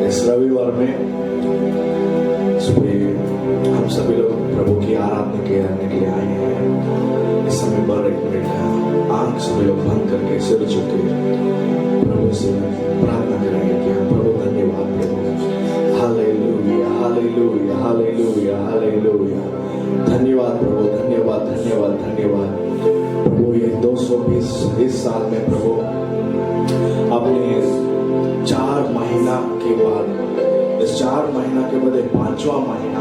इस रविवार में सुबह हम सभी लोग प्रभु की आराधना करने के लिए आए हैं। इस समय पर एक मिनट आंख सभी लोग बंद करके सिर झुके प्रभु से प्रार्थना करेंगे कि हम प्रभु धन्यवाद प्रभु, हालेलुया हालेलुया हालेलुया हालेलुया। धन्यवाद प्रभु, धन्यवाद धन्यवाद धन्यवाद प्रभु। ये 220 इस साल में प्रभु अपने 4 महीना के बाद, इस 4 महीना के बाद 5वां महीना,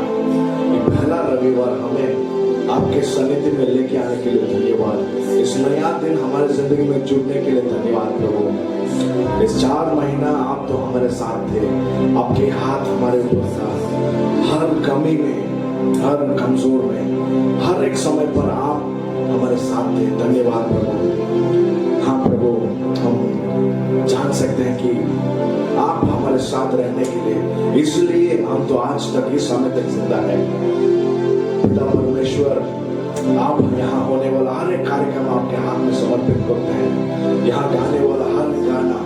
ये पहला रविवार हमें आपके सन्निधि में लेके आने के लिए धन्यवाद। इस नया दिन हमारे जिंदगी में जुड़ने के लिए धन्यवाद प्रभु। इस 4 महीना आप तो हमारे साथ थे, आपके हाथ हमारे ऊपर था। हर कमी में, हर कमजोर में, हर एक समय पर आप हमारे साथ थे। धन्यवाद प्रभु। हाँ प्रभु, हम जान सकते हैं कि आप हमारे साथ रहने के लिए, इसलिए हम तो आज तक इस समय तक जिंदा है। पिता परमेश्वर, आप यहाँ होने वाला हर एक कार्यक्रम आपके हाथ में समर्पित करते हैं। यहाँ गाने वाला हर गाना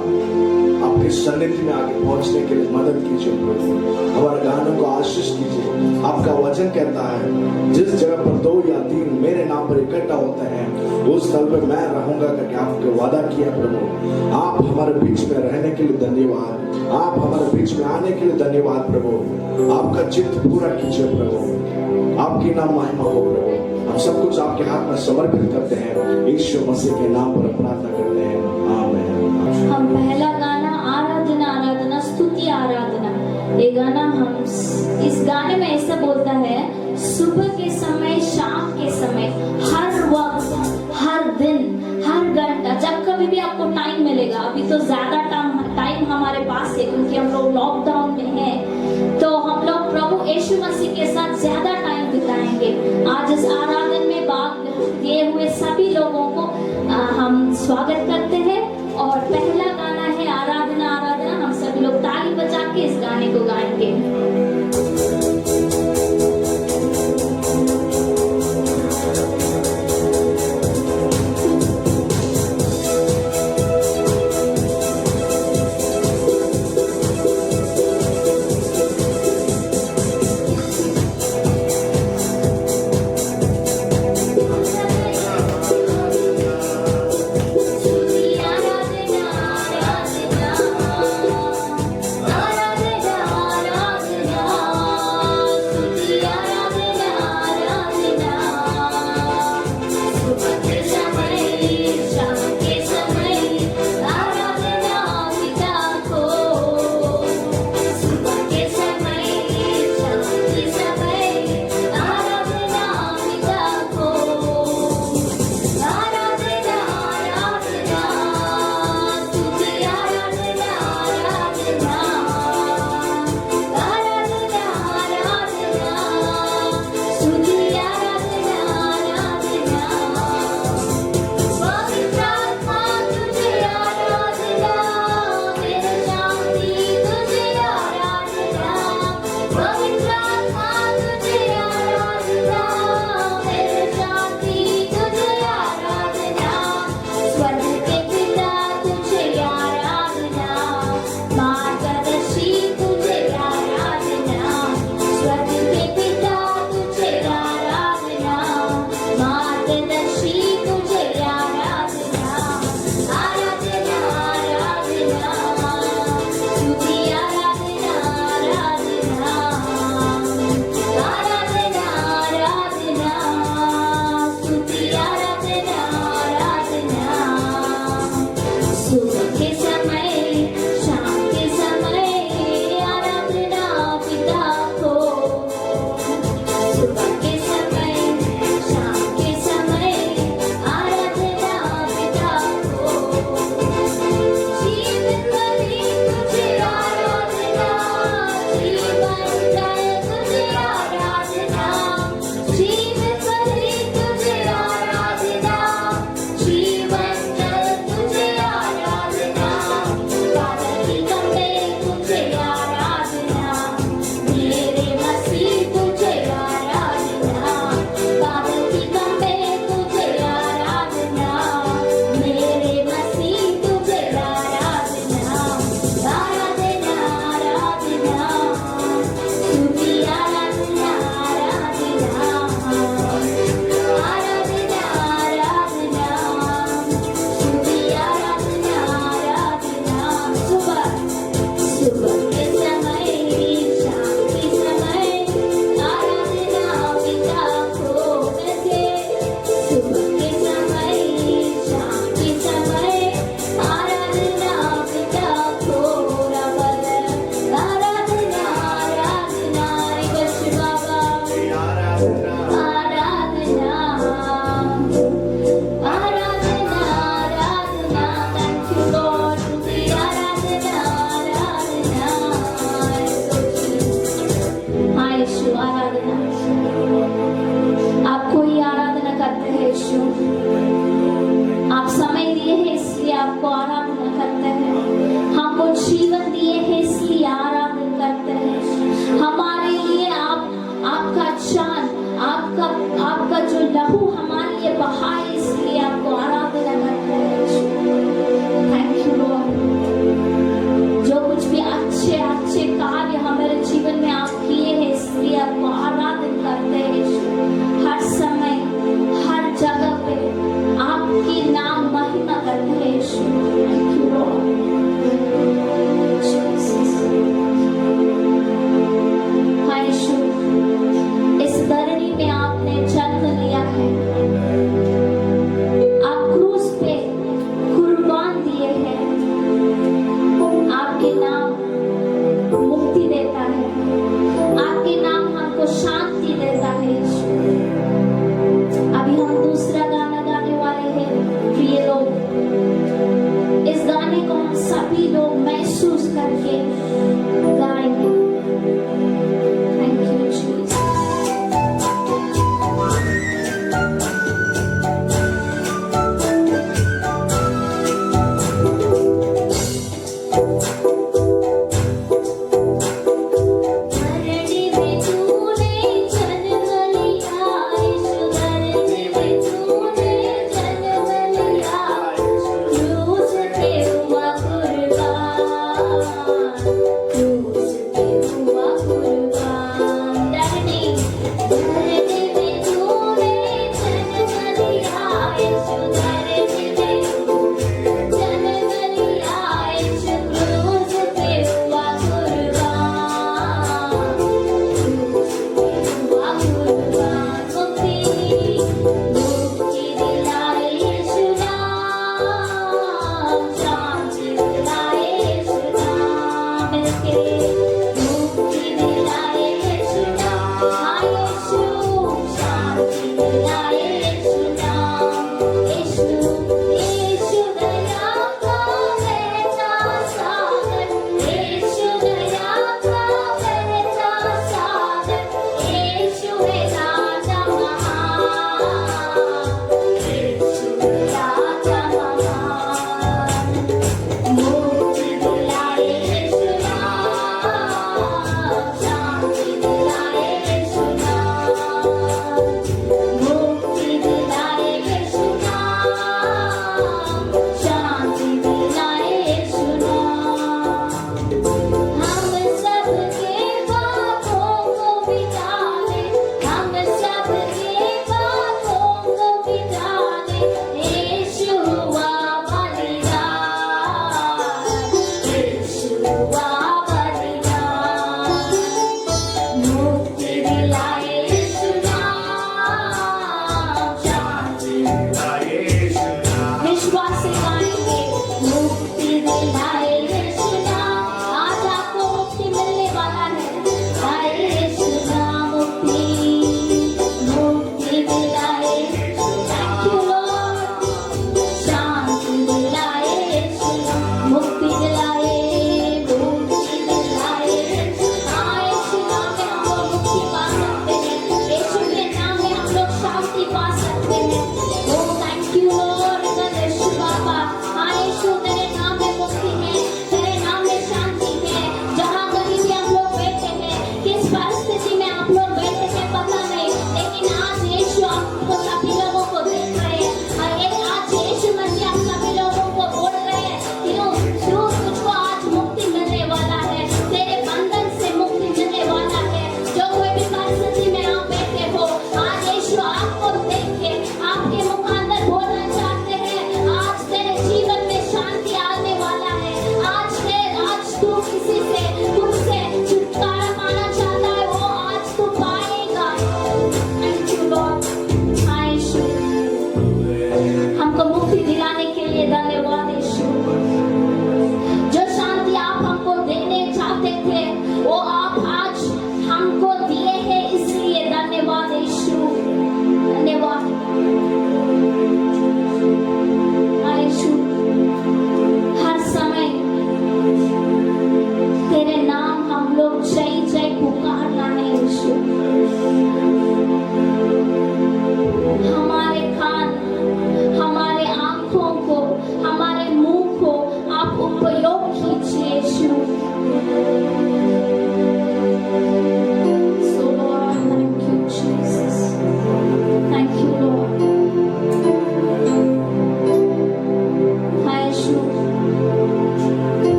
आपके सन्निधि में आगे पहुंचने के लिए मदद कीजिए प्रभु। हमारे गानों को आशीष कीजिए। आपका वचन कहता है जिस जगह पर 2 या 3 मेरे नाम पर इकट्ठा होते हैं उस स्थल पर मैं रहूंगा करके आपके वादा किया प्रभु। आप हमारे बीच में रहने के लिए धन्यवाद। आप हमारे बीच में आने के लिए धन्यवाद प्रभु। आपका चित्त पूरा कीजिए प्रभु। आपकी नाम महिमा हो प्रभु। हम सब कुछ आपके हाथ में समर्पित करते हैं। यीशु मसीह के नाम पर प्रार्थना करते हैं, आमीन। हम पहला गाना आराधना आराधना स्तुति आराधना, ये गाना हम इस गाने में ऐसा बोलता है, सुबह के समय, शाम के समय, हर वक्त, हर दिन, हर घंटा, जब कभी भी आपको टाइम मिलेगा। अभी तो ज्यादा टाइम हमारे पास है क्योंकि हम लोग लॉकडाउन में हैं, तो हम लोग प्रभु यीशु मसीह के साथ ज्यादा टाइम बिताएंगे। आज इस आराधना में भाग लिए हुए सभी लोगों को हम स्वागत करते हैं। और पहला गाना है आराधना आराधना। हम सभी लोग ताली बजा के इस गाने को गाएंगे। आराधना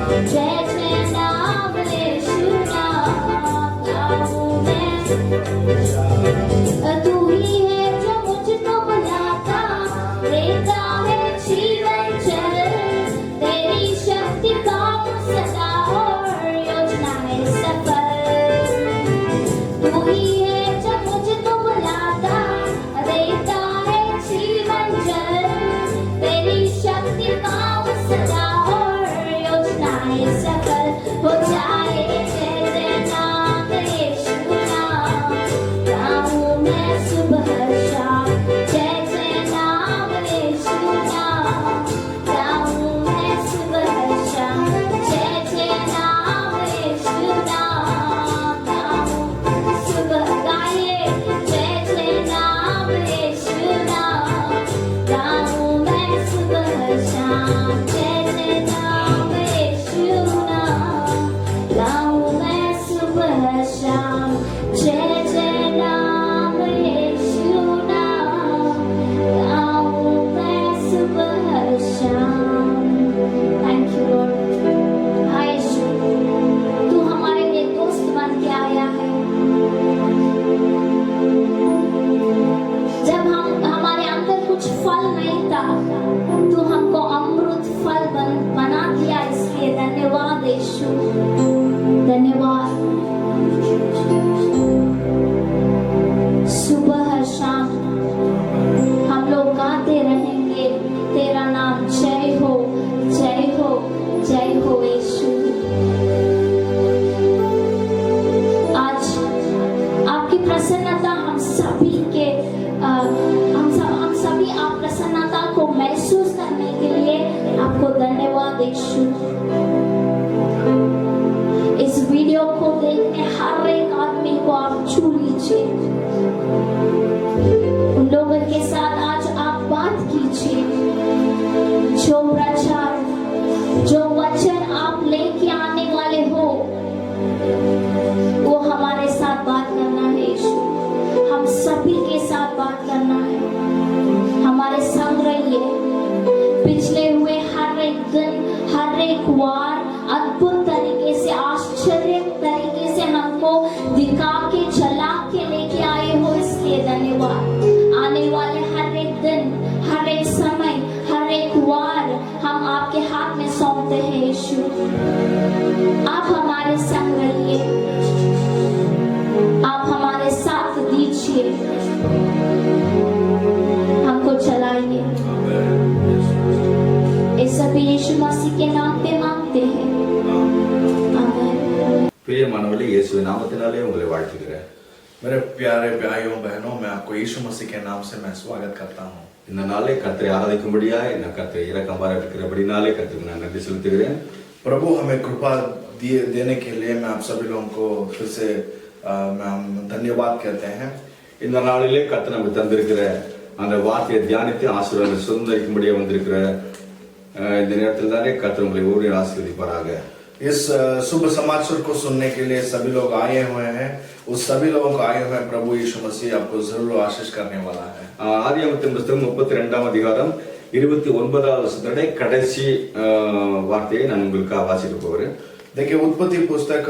जय जय नाम यीशु नाम गाऊं मैं। तू ही है जो मुझको बुलाता, देता है जीवन जल, तेरी शक्ति का सदा और योजना है सफल। तू ही है जो मुझको बुलाता, देता है जीवन जल, तेरी शक्ति का सदा और योजना है सफल। हो जाए जय जय नाम यीशु नाम गाऊं मैं सुबह शाम। जय जय नाम यीशु नाम गाऊं मैं सुबह शाम। जय जय नाम यीशु नाम गाऊं सुबह गाइए। जय जय नाम यीशु नाम गाऊं मैं सुबह शाम। जय जय नाम यीशु नाम गाऊं मैं सुबह शाम। जय जय नाम यीशु नाम गाऊं मैं सुबह शाम। Thank you Lord. हाँ यीशु, तू हमारे लिए दोस्त बन के आया है। जब हमारे अंदर कुछ फल नहीं था, तू हमको अमृत फल बना दिया, इसलिए धन्यवाद यीशु, धन्यवाद। सुबह शाम हम लोग गाते रहेंगे तेरा नाम। जय हो जय हो जय हो यीशु। आज आपकी प्रसन्नता हम सभी के हम सभी आप प्रसन्नता को महसूस करने के लिए आपको धन्यवाद यीशु। इस वीडियो को देखने हर एक आदमी को आप छू लीजिए। उन लोगों के साथ आज आप बात कीजिए। जो प्रचार, जो वचन आप लेके आने वाले हो, वो हमारे साथ बात करना है यीशु। हम सभी के साथ बात करना है। हमारे संग रहिए। पिछले हुए हर एक दिन, हर एक वार अद्भुत तरीके से, आश्चर्य तरीके से हमको दिखा के, चला के लेके आए हो, इसलिए धन्यवाद। आने वाले हर एक दिन, हर एक समय, हर एक वार हम आपके हाथ में सौंपते हैं यीशु। आप हमारे संग रहिए, आप हमारे साथ दीजिए, हमको चलाइए। ये सभी यीशु मसीह के नाम पे मांगते हैं, आमीन। பிரியமானவர்களே, இயேசுவின் நாமத்தினாலே உங்களை வாழ்த்துகிறேன். मेरे प्यारे भाइयों बहनों, मैं आपको यीशु मसीह के नाम से मैं स्वागत करता हूँ। இந்த நாளை கர்த்தரை ஆராதிக்கும்படியாய் நான் கர்த்தரை இரக்கமாக இருக்கிறபடினாலே கர்த்தருக்கு நான் நன்றி செலுத்துகிறேன். प्रभु हमें कृपा देने के लिए मैं आप सभी लोगों को फिर से हम धन्यवाद कहते हैं। இந்த நாளிலே கர்த்தர் நமக்கு தந்திருக்கிற அந்த வார்த்தையை தியானித்து ஆசீர்வாதத்தை சுதந்திரிக்கும்படியே வந்திருக்கிற இந்த நேரத்தில் தானே கர்த்தர் உங்களை ஒவ்வொரு ஆசீர்வதிப்பாராக। इस शुभ समाचार को सुनने के लिए सभी लोग आए हुए हैं। उस सभी लोगों को आए हुए प्रभु यीशु मसीह आपको जरूर आशीष करने वाला है। ஆதியாகமத்தின் புத்தகம் 32ஆம் அதிகாரம் 29வது வசனத்தை கடைசி வார்த்தையை நான் உங்களுக்கு வாசிக்க போகிறேன்। देखिए, उत्पत्ति पुस्तक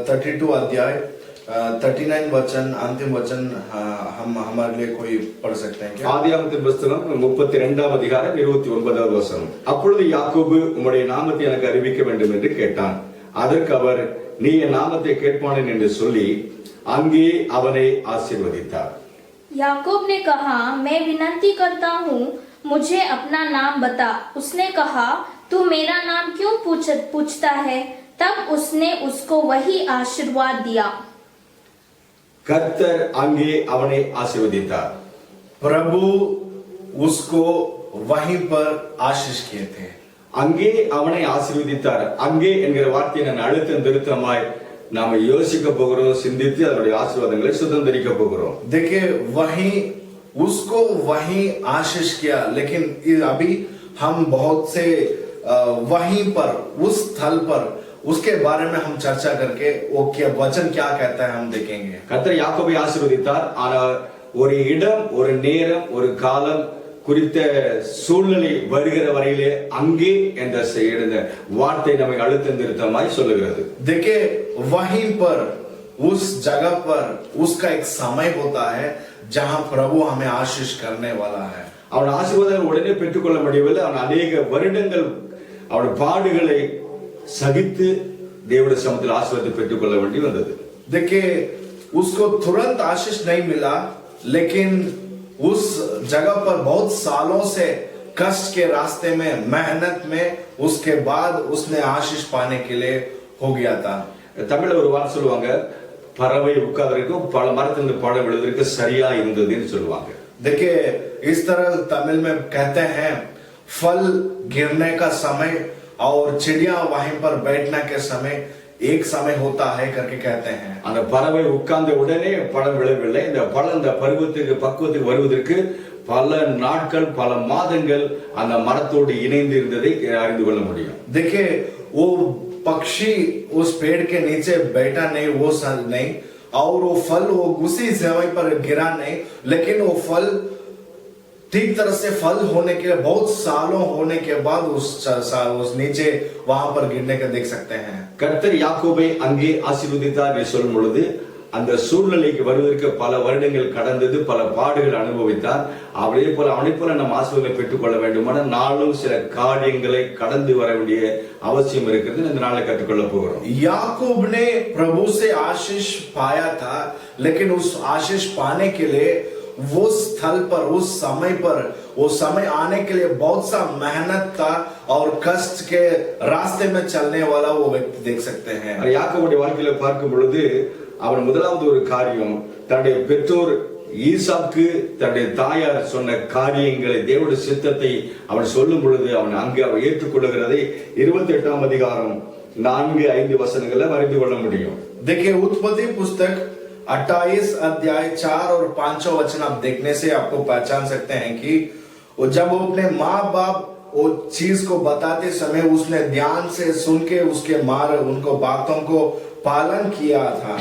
32 अध्याय 39 वचन, अंतिम वचन हम हमारे लिए कोई पढ़ सकते हैं क्या? ஆதியாகமத்தின் புத்தகம் 32ஆம் அதிகாரம் 29வது வசனம்। அப்பொழுது யாக்கோபு உம்முடைய நாமத்தை எனக்கு அறிவிக்க வேண்டும் என்று கேட்டான். அதற்கு அவர், நீ என் நாமத்தை கேட்பானேன் என்று சொல்லி அங்கே அவனை ஆசீர்வதித்தார்। याकूब ने कहा, मैं विनती करता हूँ, मुझे अपना नाम बता। उसने कहा, तू मेरा नाम क्यों पूछता है? तब उसने उसको वही आशीर्वाद दिया। கர்த்தர் அங்கே அவனை ஆசீர்வதித்தார்। प्रभु उसको वहीं पर आशीष किए थे। அங்கே அவனை ஆசீர்வதித்தார்। அங்கே என்கிற வார்த்தையை நான் அழுத்தம் திருத்தமாய் நாம யோசிக்க போகிறோம், சிந்தித்து அதனுடைய ஆசீர்வாதங்களை சுதந்திரிக்க போகிறோம்। देखिए, वहीं उसको वहीं आशीष किया, लेकिन अभी हम बहुत से वहीं पर, उस स्थल पर, उसके बारे में हम चर्चा करके वो क्या वचन क्या कहता है हम देखेंगे। கர்த்தர் யாக்கோபை ஆசீர்வதித்தார். ஆனால் ஒரு இடம், ஒரு நேரம், ஒரு காலம் குறித்த சூழ்நிலை வருகிற வரையிலே அங்கே என்ற இந்த வார்த்தை நம்மை அழுத்தம் திருத்தமாய் சொல்லுகிறது. देखिए वहीं पर उस जगह पर उसका एक समय होता है जहां प्रभु हमें आशीष करने वाला है. அவன் ஆசீர்வாதங்கள் உடனே பெற்றுக்கொள்ள முடியவில்லை. அவன் அநேக வருடங்கள் அவன் பாடுகளை சகித்து தேவனுடைய சமூகத்தில் ஆசீர்வாதத்தை பெற்றுக்கொள்ள வேண்டி வந்தது. देखिए उसको तुरंत आशीष नहीं मिला, लेकिन उस जगह पर बहुत सालों से कष्ट के रास्ते में मेहनत में उसके बाद उसने आशीष पाने के लिए हो गया था. தமிழ்ல ஒரு வார்த்தை சொல்லுவாங்க, பறவை உட்கார்ந்திருக்கும் பல மரத்திலிருந்து பழம் விழுவதற்கு சரியா இருந்ததுன்னு சொல்லுவாங்க. देखिए इस तरह तमिल में कहते हैं फल गिरने का समय और चिड़िया वहीं पर बैठने के समय एक समय होता है करके कहते हैं. அந்த பறவை உட்கார்ந்த உடனே பழம் விழவில்லை. இந்த பழம் இந்த பருவத்துக்கு பக்குவத்துக்கு வருவதற்கு பல நாட்கள் பல மாதங்கள் அந்த மரத்தோடு இணைந்து இருந்ததை அறிந்து கொள்ள முடியும். देखिए वो पक्षी उस पेड़ के नीचे बैठा नहीं, वो नहीं, और वो फल वो उसी समय पर गिरा नहीं, लेकिन वो फल ठीक तरह से फल होने के बहुत सालों होने के बाद उस नीचे वहां पर गिरने का देख सकते हैं. கர்த்தர் யாக்கோபை அங்கே ஆசீர்வதித்தார் என்று சொல்லும் பொழுது அந்த சூழ்நிலைக்கு வருவதற்கு பல வருடங்கள் கடந்தது, பல பாடுகள் அனுபவித்தார். அவனை போல நம்ம ஆசீர்வாதங்களை பெற்றுக்கொள்ள வேண்டுமானால் நாளும் சில காரியங்களை கடந்து வர வேண்டிய அவசியம் இருக்கிறது. இந்த நாளை கற்றுக்கொள்ள போகிறோம். याकूब ने प्रभु से आशीष पाया था, लेकिन उस आशीष पाने के लिए वो स्थल पर उस समय पर वो समय आने के लिए बहुत सा मेहनत था और कष्ट के रास्ते में चलने वाला वो व्यक्ति देख सकते हैं. யாக்கோபுடைய வாழ்க்கையில பார்க்கும் பொழுது அவன் முதலாவது ஒரு காரியம், தன்னுடைய பெற்றோர் ஈசாக்கு தன்னுடைய தாயார் சொன்ன காரியங்களை தேவனுடைய சித்தத்தை அவன் சொல்லும் பொழுது அவன் அங்கே அவன் ஏற்றுக்கொள்ளுகிறதை 28ஆம் அதிகாரம் 4-5 வசனங்களை அறிந்து கொள்ள முடியும். देखिए उत्पत्ति पुस्तक 28 अध्याय 4 और 5 वचन आप देखने से आपको पहचान सकते हैं कि वो जब वो अपने माँ बाप वो चीज को बताते समय उसने ध्यान से सुन के उसके उनको बातों को पालन किया था.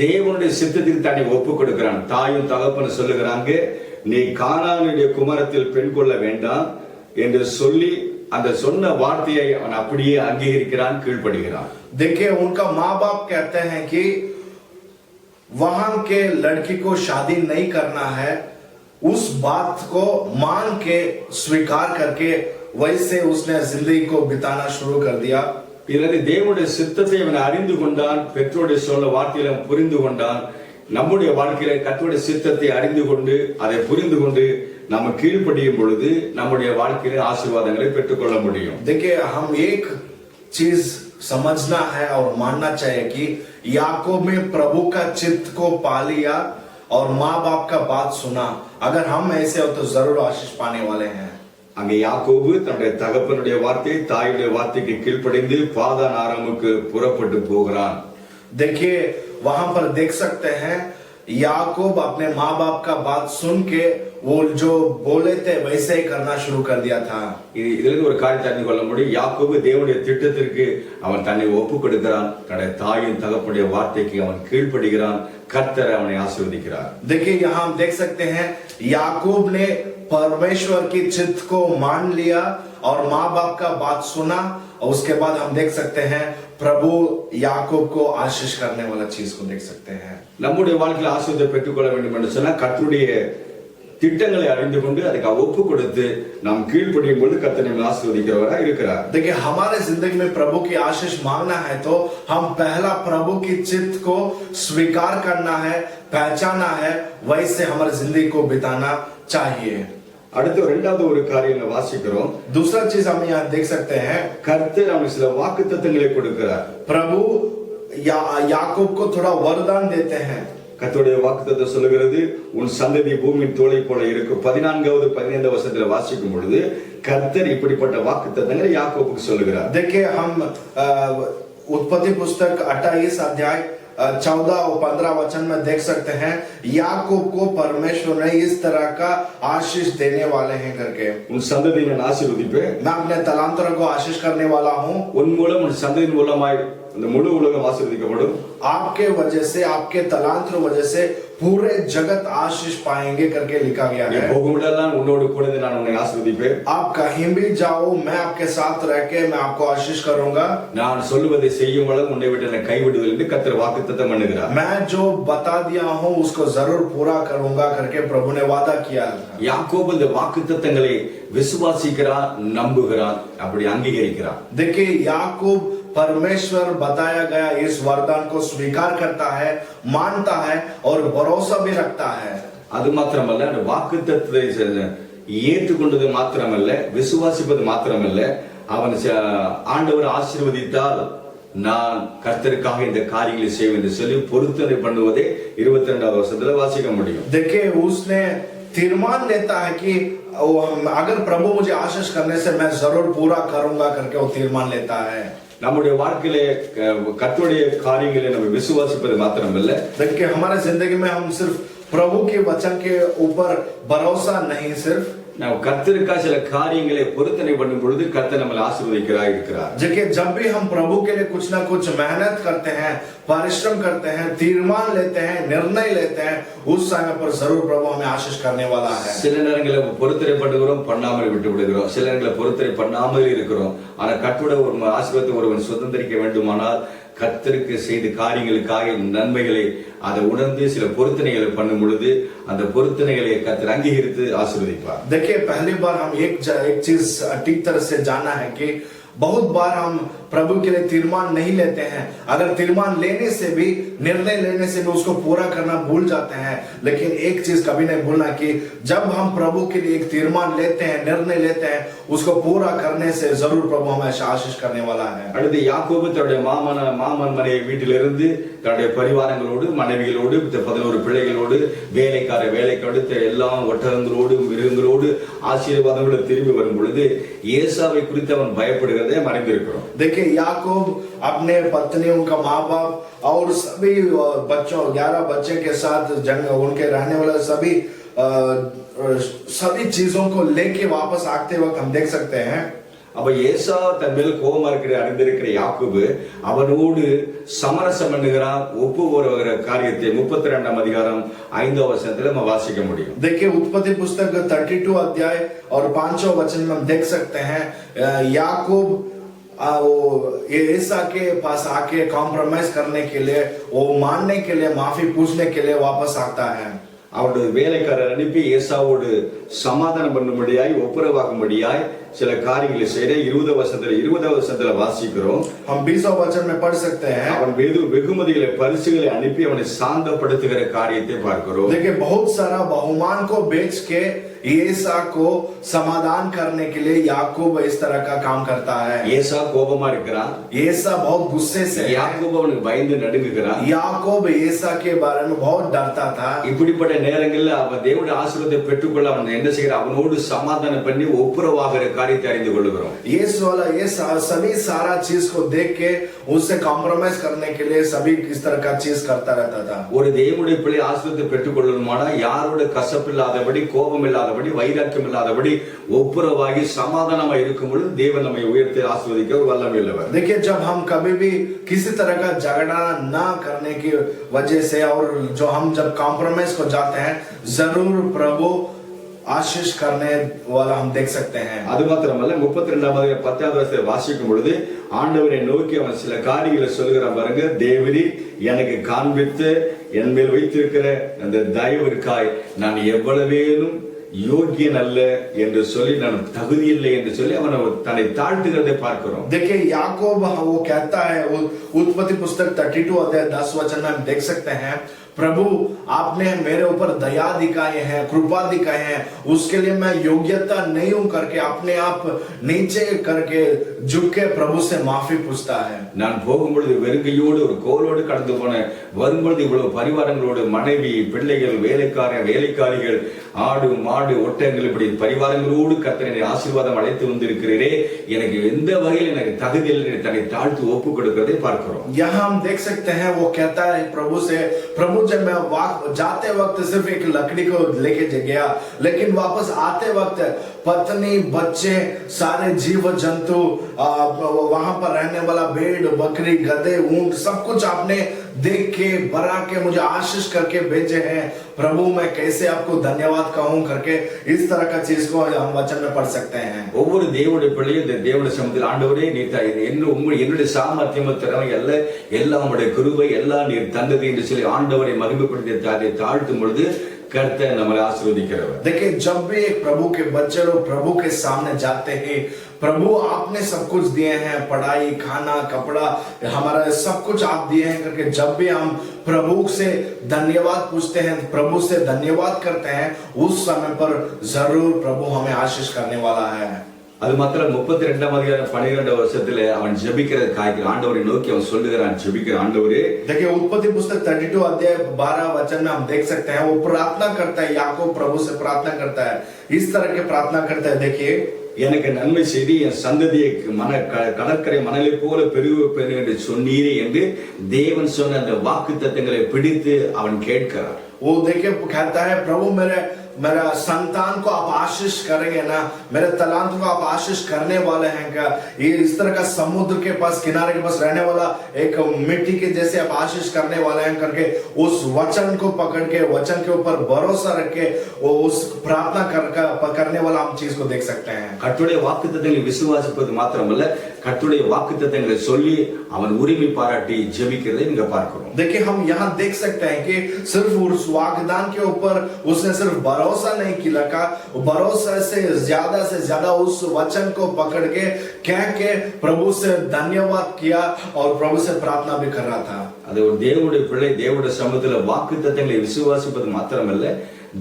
தேவனுடைய சித்தத்துக்கு தன்னை ஒப்பு கொடுக்கிறான். தாயும் தகப்பனும் சொல்லுகிறாங்க, நீ கானானுடைய குமாரத்தில் பெண் கொள்ள வேண்டாம் என்று சொல்லி அந்த சொன்ன வார்த்தையை அவன் அப்படியே அங்கீகரிக்கிறான், கீழ்ப்படுகிறான். देखिए उनका माँ बाप कहते हैं कि वहां के लड़की को शादी नहीं करना है, उस बात को मान के स्वीकार करके वैसे उसने जिंदगी को बिताना शुरू कर दिया. இதற்கு தேவனுடைய சித்தத்தை அவன் அறிந்து கொண்டான், பெற்றோருடைய சொல்ல வார்த்தையில புரிந்து கொண்டான். நம்முடைய வாழ்க்கையில கர்த்தருடைய சித்தத்தை அறிந்து கொண்டு அதை புரிந்து கொண்டு நம்ம கீழ்ப்படியும் பொழுது நம்முடைய வாழ்க்கையில ஆசீர்வாதங்களை பெற்றுக்கொள்ள முடியும். देखिए हम एक चीज समझना है और मानना चाहिए कि याकूब में प्रभु का चित्त को पा लिया और माँ बाप का बात सुना. अगर हम ऐसे हो तो जरूर आशीष पाने वाले हैं. அங்கே யாக்கோபு தன்னுடைய தகப்பனுடைய வார்த்தை தாயுடைய வார்த்தைக்கு கீழ்ப்படிந்து பாதான் ஆராமுக்கு புறப்பட்டு போகிறான். देखिए वहां पर देख सकते हैं याकूब अपने माँ बाप का बात सुन के वो जो बोले थे वैसे ही करना शुरू कर दिया था. இதிலிருந்து ஒரு காரியத்தை அறிந்து கொள்ள முடியும். யாக்கோபு தேவனுடைய திட்டத்திற்கு அவன் தன்னை ஒப்பு கொடுக்கிறான். தன்னுடைய தாயின் தகப்பனுடைய வார்த்தைக்கு அவன் கீழ்ப்படுகிறான். கர்த்தர் அவனை ஆசீர்வதிக்கிறார். देखिए यहाँ हम देख सकते हैं याकूब ने परमेश्वर की चित्त को मान लिया और माँ बाप का बात सुना, और उसके बाद हम देख सकते हैं प्रभु याकूब को आशीष करने वाला चीज को देख सकते हैं. நம்முடைய வாழ்க்கையில் ஆசீர்வாதத்தை பெற்றுக்கொள்ள வேண்டும் என்று சொன்னா கர்த்தருடைய திட்டங்களை அறிந்து கொண்டு அதுக்கு ஒப்பு கொடுத்து நாம் கீழ்ப்படியும் பொழுது கர்த்தர் நம்மை ஆசீர்வதிக்கிறவராக இருக்கிறார். देखिए हमारे जिंदगी में प्रभु की आशीष मांगना है तो हम पहला प्रभु की चित्त को स्वीकार करना है, पहचाना है, वैसे हमारी जिंदगी को बिताना चाहिए. அடுத்து இரண்டாவது ஒரு காரியம் வாசிக்கிறோம். दूसरा चीज हम यहाँ देख सकते हैं கர்த்தர் அவனுக்கு சில வாக்குத்தத்தங்களை கொடுக்கிறார். प्रभु याकूब को थोड़ा वरदान देते हैं. கர்த்தருடைய வாக்குத்தத்தம் சொல்லுகிறது, உன் சந்ததி பூமியின் தோலை போல இருக்கும். 14வது 15வது வசனத்துல வாசிக்கும் பொழுது கர்த்தர் இப்படிப்பட்ட வாக்குத்தத்தங்களை யாக்கோபுக்கு சொல்லுகிறார். देखिए हम उत्पत्ति पुस्तक 28 अध्याय 14 और 15 वचन में देख सकते हैं याकूब को परमेश्वर ने इस तरह का आशीष देने वाले हैं करके. உன் சந்ததியை நான் ஆசீர்வதிப்பேன். मैं अपने तलांतरों को आशीष करने वाला हूँ. உன் மூலம் உன் சந்ததியின் மூலமாய் இந்த முழு உலகம் ஆசீர்வதிக்கப்படும். आपके वजह से, आपके तलांत वजह से पूरे जगत आशीष पाएंगे करके लिखा गया நீ है। போகுமிடெல்லாம் உன்னோடு கூட இருந்து நான் உன்னை ஆசீர்வதிப்பேன். आप कहीं भी जाओ, मैं आपके साथ रह के मैं आपको आशीष करूंगा। நான் சொல்லுவதை செய்யும் அளவு உன்னை விட்டு என்னை கைவிடுவதில்லை என்று கர்த்தர் வாக்குத்தத்தம் பண்ணுகிறார். मैं जो बता दिया हूं उसको जरूर पूरा करूंगा करके प्रभु ने वादा किया। யாக்கோபு இந்த வாக்குத்தத்தங்களை விசுவாசிக்கிறான், நம்புகிறான், அப்படி அங்கீகரிக்கிறான். देखिए याकूब परमेश्वर बताया गया इस वरदान को स्वीकार करता है, मानता है और भरोसा भी रखता है। அது மாத்திரமல்ல, அந்த வாக்குத்தத்தத்தை ஏற்றுக்கொண்டது மாத்திரமல்ல, விசுவாசிப்பது மாத்திரமல்ல, அவன் ஆண்டவர் ஆசீர்வதித்தால் நான் கர்த்தருக்காக இந்த காரியங்களை செய்வேன் என்று சொல்லி பொருத்தனை பண்ணுவதே 22வது வசனத்துல வாசிக்க முடியும். देखिए उसने तीर्मान लेता है कि अगर प्रभु मुझे आशीष करने से मैं जरूर पूरा करूंगा करके वो तीर्मान लेता है। நம்முடைய வாழ்க்கையிலே கர்த்தருடைய காரியங்களை நம்ம விசுவாசிப்பது மாத்திரமல்ல, देखिए हमारे जिंदगी में हम सिर्फ प्रभु के वचन के ऊपर भरोसा नहीं, सिर्फ நாம் கர்த்தருக்காக சில காரியங்களை பொருத்தனை பண்ணும் பொழுது கர்த்தர் நம்மளை ஆசீர்வதிக்கிறார் இருக்கிறார். देखिए जब भी हम प्रभु के लिए कुछ ना कुछ मेहनत करते हैं, परिश्रम करते हैं, तीर्मान लेते हैं, निर्णय लेते हैं, उस समय पर जरूर प्रभु हमें आशीष करने वाला है। சில நேரங்களில் பொருத்தனை பண்ணுகிறோம், பண்ணாமல் விட்டு விடுகிறோம். சில நேரங்களில் பொருத்தனை பண்ணாமல் இருக்கிறோம். ஆனா கர்த்தருடைய ஒரு ஆசீர்வாதத்தை ஒருவன் சுதந்திரிக்க வேண்டுமானால் கர்த்தருக்கு செய்த காரியங்களுக்காக நன்மைகளை அதை உணர்ந்து சில பொருத்தனைகளை பண்ணும் பொழுது அந்த பொருத்தனைகளை கர்த்தர் அங்கீகரித்து ஆசீர்வதிப்பார். देखिए पहली बार हम एक चीज ठीक तरह से जानना है कि बहुत बार हम प्रभु के लिए तीर्मान नहीं लेते हैं। अगर तीर्मान लेने से भी, निर्णय लेने से भी उसको पूरा करना भूल जाते हैं। लेकिन एक चीज कभी नहीं भूलना कि जब हम प्रभु के लिए एक तीर्मान लेते हैं, निर्णय लेते हैं, उसको पूरा करने से जरूर प्रभु हमें आशीष करने वाला है। அடுத்து யாக்கோபு தன்னுடைய மாமன் மனைவி வீட்டிலிருந்து தன்னுடைய பரிவாரங்களோடு, மனைவிகளோடு, 11 பிள்ளைகளோடு, வேலைக்காரோடு, எல்லாம் ஒட்டகங்களோடு, மிருகங்களோடு, ஆசீர்வாதங்களோடு திரும்பி வரும் பொழுது ஏசாவை குறித்து அவன் பயப்படுகிறதை மறைந்திருக்கிறோம். देखिए याकूब अपने पत्नी, उनका माँ बाप और सभी बच्चों, 11 बच्चे के साथ उनके रहने वाले सभी चीजों को लेके वापस आते वक्त हम देख सकते हैं। அப்ப ஏசா தன் மேல் கோபமா இருக்கிற அறிந்திருக்கிற யாக்கோபு அவனோடு சமரசம் பண்ணுகிறான், ஒப்பு போற காரியத்தை 32ஆம் அதிகாரம் 5வது வசனத்துல நம்ம வாசிக்க முடியும். देखिए उत्पत्ति पुस्तक 32 अध्याय और 5वां वचन में हम देख सकते हैं याकूब एसा के पास आके कॉम्प्रोमाइज करने के लिए, वो मानने के लिए, माफी पूछने के लिए वापस आता है। அவருடைய வேலைக்காரர் அனுப்பி ஏசாவோடு சமாதானம் பண்ணும்படியாய், ஒப்புரவாகும்படியாய் சில காரியங்களை செய்ய 20வது வசனத்துல வாசிக்கிறோம். हम 20वां वचन में पढ़ सकते हैं। அவன் வெகுமதிகளை, பரிசுகளை அனுப்பி அவனை சாந்தப்படுத்துகிற காரியத்தை பார்க்கிறோம். देखिए बहुत सारा बहुमान को बेच के ஏசா को समाधान करने के लिए याकूब इस तरह का काम करता है। ஏசா கோபமா இருக்கிறான், ஏசா बहुत गुस्से से, யாக்கோபு அவனுக்கு பயந்து நடுங்குகிறான். याकूब ஏசா के बारे में बहुत डरता था। இப்படிப்பட்ட நேரங்களில் அவன் தேவனுடைய ஆசீர்வாதத்தை பெற்றுக்கொள்ள அவன் என்ன செய்கிறான்? அவனோடு சமாதானம் பண்ணி ஒப்புரவாகிற காரியத்தை அறிந்து கொள்கிறோம். ये सभी सारा चीज को देख के उससे कॉम्प्रोमाइज करने के लिए सभी इस तरह का चीज करता रहता था। ஒரு தேவனுடைய பிள்ளை ஆசீர்வாதத்தை பெற்றுக்கொள்ளணுமானா யாரோட கசப்பு இல்லாதபடி, கோபம் இல்லாதபடி, வைராக்கியம் இல்லாதபடி ஒப்புரவாகி சமாதானமா இருக்கும் பொழுது தேவன் நம்மை உயர்த்தி ஆசீர்வதிக்க ஒரு வல்லமை உள்ளவர். देखिए जब हम कभी भी किसी तरह का झगड़ा ना करने की वजह से और जो हम जब कॉम्प्रोमाइज को जाते हैं, जरूर प्रभु आशीष करने वाला हम देख सकते हैं। அது மாத்திரமல்ல, 32வது 10வது வசனத்தை வாசிக்கும் பொழுது ஆண்டவரை நோக்கி அவன் சில காரியங்களை சொல்லுகிறான் பாருங்க. தேவரீ எனக்கு காண்பித்து என் மேல் வைத்திருக்கிற அந்த தயவிற்காய் நான் எவ்வளவேனும் யோகியன் அல்ல என்று சொல்லி, நான் தகுதி இல்லை என்று சொல்லி அவன் தன்னை தாழ்த்துகிறதை பார்க்கிறோம். देखिए याकूब वो कहता है, उत्पत्ति पुस्तक 32 अध्याय 10 वचन में हम देख सकते हैं, प्रभु आपने मेरे ऊपर दया दिखाई है, कृपा दिखाई है, उसके लिए मैं योग्यता नहीं हूं करके अपने आप नीचे करके झुक के प्रभु से माफी पूछता है। நான் போகும்பொழுது வெறுங்கையோடு ஒரு கோலோடு கடந்து போனேன், வரும்பொழுது இவ்வளவு பரிவாரங்களோடு, மனைவி, பிள்ளைகள், வேலைக்காரிகள், ஆடு மாடு ஒட்டகங்கள் இப்படி பரிவாரங்களோடு கர்த்தர் என்னை ஆசீர்வாதம் அழைத்து வந்திருக்கிறீரே, எனக்கு எந்த வகையில் எனக்கு தகுதி இல்லை தன்னை தாழ்த்து ஒப்பு கொடுக்கிறதை பார்க்கிறோம். यहाँ हम देख सकते हैं वो कहता है प्रभु से, प्रभु जब मैं जाते वक्त सिर्फ एक लकड़ी को लेके गया, लेकिन वापस आते वक्त पत्नी बच्चे सारे जीव जंतु वहां पर रहने वाला भेड़ बकरी गधे ऊंट सब कुछ आपने देख के भरा के मुझे आशीष करके भेजे हैं। प्रभु मैं कैसे आपको धन्यवाद कहूं करके इस तरह का चीज को हम वचन में पढ़ सकते हैं। ஒவ்வொரு தேவனுடைய பிள்ளையும் இந்த தேவனுடைய சமூகத்தில் ஆண்டவரே நீர் என்னுடைய சாமர்த்தியம் திறமை அல்ல, எல்லாம் உம்முடைய கிருபை எல்லாம் நீர் தந்தது என்று சொல்லி ஆண்டவரை மகிமைப்படுத்தி தாழ்த்தும் பொழுது कर्ता हमें आशीर्वदिக்கிறவர். देखिए जब भी एक प्रभु के बच्चे लोग प्रभु के सामने जाते हैं, प्रभु आपने सब कुछ दिए हैं, पढ़ाई खाना कपड़ा हमारा सब कुछ आप दिए हैं करके जब भी हम प्रभु से धन्यवाद पूछते हैं, प्रभु से धन्यवाद करते हैं, उस समय पर जरूर प्रभु हमें आशीष करने वाला है। அது மாத்திரம் 32ஆம் அதிகாரம் 12ஆம் வசனத்திலே அவன் ஜெபிக்கிறது காய்க்கிறான், ஆண்டவரை நோக்கி அவன் சொல்லுகிறான், ஜெபிக்கிற ஆண்டவரே. देखिए उत्पत्ति पुस्तक 32 अध्याय 12 वचन में हम देख सकते हैं वो प्रार्थना करता है, याकूब प्रभु से प्रार्थना करता है, इस तरह के प्रार्थना करता है। देखिए எனக்கு நன்மை செய்து என் சந்ததியை கடற்கரை மணலை போல பெருகுவேன் என்று சொன்னீரே என்று தேவன் சொன்ன அந்த வாக்குத்தத்தங்களை பிடித்து அவன் கேட்கிறான். वो देखिए कहता है प्रभु मेरा संतान को आप आशीष करेंगे ना, मेरे तलांत को आप आशीष करने वाले हैं क्या? ये इस तरह का समुद्र के पास किनारे के पास रहने वाला एक मिट्टी के जैसे आप आशीष करने वाले हैं करके उस वचन को पकड़ के वचन के ऊपर भरोसा रख के वो उस प्रार्थना करने वाला हम चीज को देख सकते हैं। கர்த்தருடைய வாக்குத்தத்தங்களை விசுவாசிப்பது மாத்திரமல்ல, கர்த்தருடைய வாக்குத்தத்தங்களை சொல்லி அவன் உரிமை பாராட்டி ஜெபிக்கிறதை நீங்க பார்க்கிறோம். देखिए हम यहाँ देख सकते हैं कि सिर्फ उस वाग्दान के ऊपर उसने सिर्फ भरोसा नहीं किया, भरोसा से ज्यादा उस वचन को पकड़ के कह के प्रभु से धन्यवाद किया और प्रभु से प्रार्थना भी कर रहा था। அது ஒரு தேவனுடைய பிள்ளை தேவனுடைய சமூகத்தில் வாக்குத்தத்தங்களை விசுவாசிப்பது மாத்திரமல்ல,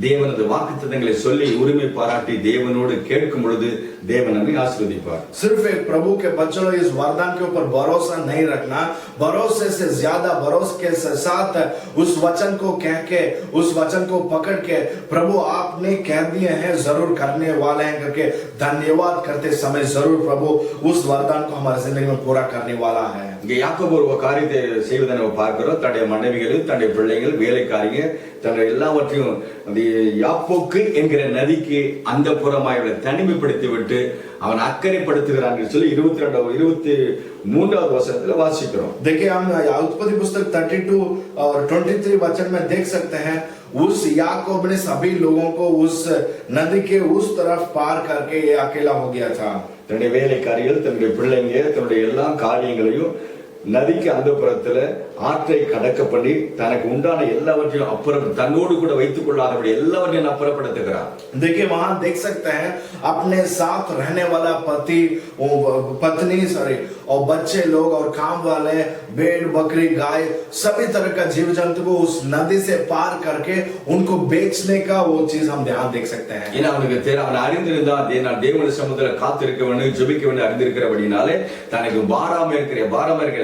தேவனது வாக்குத்தத்தங்களை சொல்லி உரிமை பாராட்டி தேவனோடு கேட்கும் பொழுது தேவன் நம்மை ஆசீர்வதிப்பார். सिर्फ एक प्रभु के बच्चों इस वरदान के ऊपर भरोसा नहीं रखना, भरोसे से ज्यादा भरोसे के साथ उस वचन को कह के उस वचन को पकड़ के प्रभु आपने कह दिए हैं जरूर करने वाले हैं करके धन्यवाद करते समय जरूर प्रभु उस वरदान को हमारी जिंदगी में पूरा करने वाला है। இங்கே யாக்கோபு ஒரு காரியத்தை செய்வதை நம்ம பார்க்கிறோம். தன்னுடைய மனைவிகள் தன்னுடைய பிள்ளைகள் வேலைக்காரிங்க தன்னுடைய எல்லாவற்றையும் அந்த யாப்போக்கு என்கிற நதிக்கு அந்த புறமாய் தனிமைப்படுத்தி விட்டு அவன் அக்கறைப்படுத்துகிறான் சொல்லி 23வது வசனத்துல வாசிக்கிறோம். देखिए हम उत्पत्ति पुस्तक 32 और 23 वचन में देख सकते हैं उस याकूब ने सभी लोगों को उस नदी के उस तरफ पार करके ये अकेला हो गया था। தன்னுடைய வேலைக்காரிகள் தன்னுடைய பிள்ளைங்க தன்னுடைய எல்லா காரியங்களையும் நதிக்கு அந்த புறத்துல ஆற்றை கடக்க பண்ணி தனக்கு உண்டான எல்லாவற்றையும் அப்புறம் தன்னோடு கூட வைத்துக் கொள்ளாதபடி எல்லாவற்றையும் அப்புறப்படுத்துகிறார். देखिए वहां देख सकते हैं अपने साथ रहने वाला पत्नी और बच्चे लोग और काम वाले भेड़ बकरी गाय सभी तरह का जीव जंतु को उस नदी से पार करके उनको बेचने का वो चीज हम ध्यान देख सकते हैं। ஏன்னா அவனுக்கு அவன் அறிந்திருந்தான் தேவனுடைய சமூகத்தில் காத்திருக்க வேண்டும் ஜெபிக்க வேண்டும் அறிந்திருக்கிறபடினாலே தனக்கு பாராம இருக்கிற